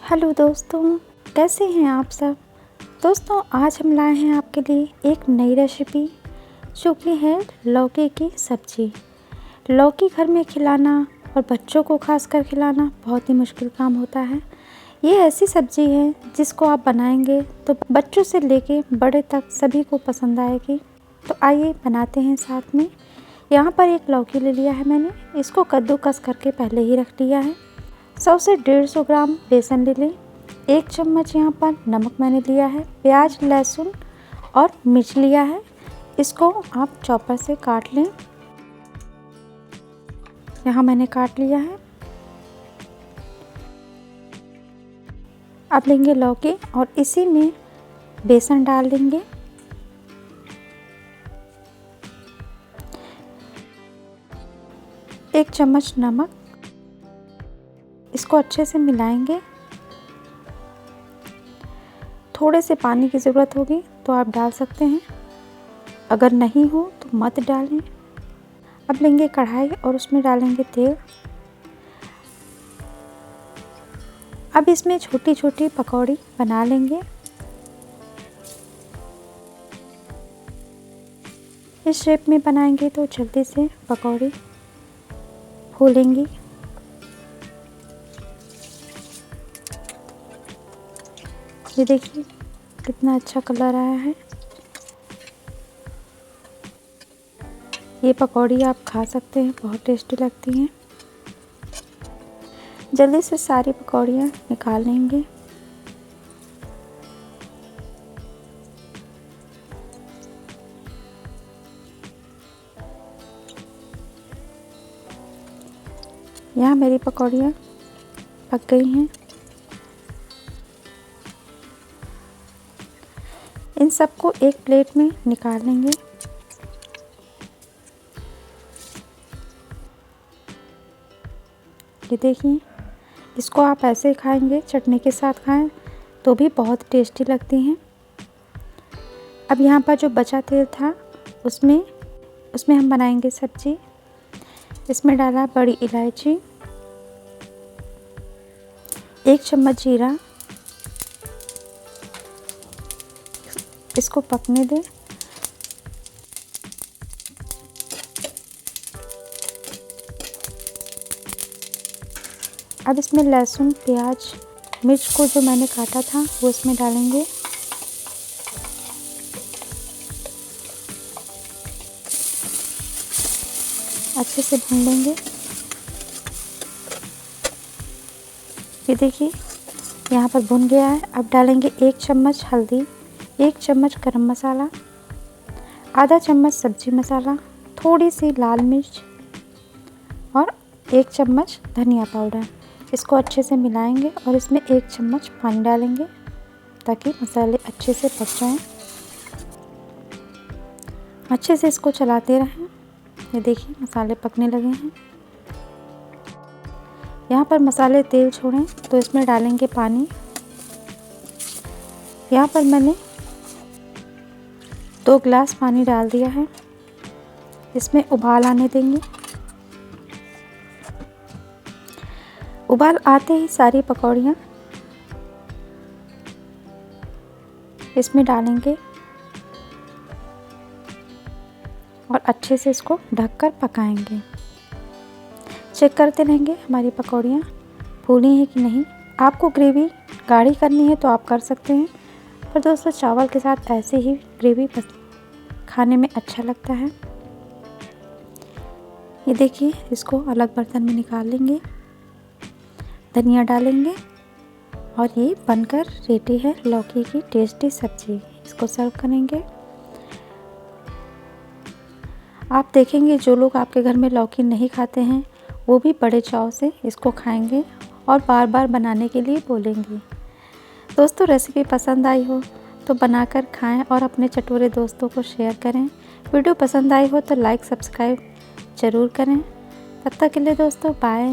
Hello दोस्तों, कैसे हैं आप सब। दोस्तों, आज हम लाए हैं आपके लिए एक नई रेसिपी जो कि है लौकी की सब्ज़ी। लौकी घर में खिलाना और बच्चों को खासकर खिलाना बहुत ही मुश्किल काम होता है। ये ऐसी सब्ज़ी है जिसको आप बनाएंगे तो बच्चों से लेके बड़े तक सभी को पसंद आएगी। तो आइए बनाते हैं साथ में। यहाँ पर एक लौकी ले लिया है मैंने, इसको कद्दूकस करके पहले ही रख लिया है। 100 से 150 ग्राम बेसन ले लें। 1 चम्मच यहाँ पर नमक मैंने लिया है। प्याज, लहसुन और मिर्च लिया है, इसको आप चॉपर से काट लें। यहाँ मैंने काट लिया है। अब लेंगे लौकी और इसी में बेसन डाल देंगे। एक चम्मच नमक, इसको अच्छे से मिलाएंगे। थोड़े से पानी की ज़रूरत होगी तो आप डाल सकते हैं, अगर नहीं हो तो मत डालें। अब लेंगे कढ़ाई और उसमें डालेंगे तेल। अब इसमें छोटी छोटी पकौड़ी बना लेंगे। इस शेप में बनाएंगे तो जल्दी से पकौड़ी फूलेंगी। ये देखिए कितना अच्छा कलर आया है। ये पकौड़ी आप खा सकते हैं, बहुत टेस्टी लगती हैं। जल्दी से सारी पकौड़ियाँ निकाल लेंगे। यहाँ मेरी पकौड़ियाँ पक गई हैं। इन सबको एक प्लेट में निकाल लेंगे। ये देखिए, इसको आप ऐसे खाएंगे, चटनी के साथ खाएं तो भी बहुत टेस्टी लगती हैं। अब यहाँ पर जो बचा तेल था उसमें हम बनाएंगे सब्जी। इसमें डाला बड़ी इलायची, 1 चम्मच जीरा, इसको पकने दें। अब इसमें लहसुन, प्याज, मिर्च को जो मैंने काटा था वो इसमें डालेंगे। अच्छे से भून लेंगे। ये देखिए यहाँ पर भुन गया है। अब डालेंगे 1 चम्मच हल्दी, 1 चम्मच गरम मसाला, आधा चम्मच सब्जी मसाला, थोड़ी सी लाल मिर्च और 1 चम्मच धनिया पाउडर। इसको अच्छे से मिलाएंगे और इसमें 1 चम्मच पानी डालेंगे ताकि मसाले अच्छे से पक जाएं। अच्छे से इसको चलाते रहें। ये देखिए मसाले पकने लगे हैं। यहाँ पर मसाले तेल छोड़ें तो इसमें डालेंगे पानी। यहाँ पर मैंने 2 गिलास पानी डाल दिया है। इसमें उबाल आने देंगे। उबाल आते ही सारी पकौड़ियाँ इसमें डालेंगे और अच्छे से इसको ढककर पकाएंगे। चेक करते रहेंगे हमारी पकौड़ियाँ फूली हैं कि नहीं। आपको ग्रेवी गाढ़ी करनी है तो आप कर सकते हैं, पर दोस्तों चावल के साथ ऐसे ही ग्रेवी खाने में अच्छा लगता है। ये देखिए, इसको अलग बर्तन में निकाल लेंगे। धनिया डालेंगे और ये बनकर रेडी है लौकी की टेस्टी सब्जी। इसको सर्व करेंगे। आप देखेंगे जो लोग आपके घर में लौकी नहीं खाते हैं वो भी बड़े चाव से इसको खाएंगे और बार बार बनाने के लिए बोलेंगे। दोस्तों, रेसिपी पसंद आई हो तो बनाकर खाएं और अपने चटोरे दोस्तों को शेयर करें। वीडियो पसंद आई हो तो लाइक सब्सक्राइब ज़रूर करें। तब तक के लिए दोस्तों बाय।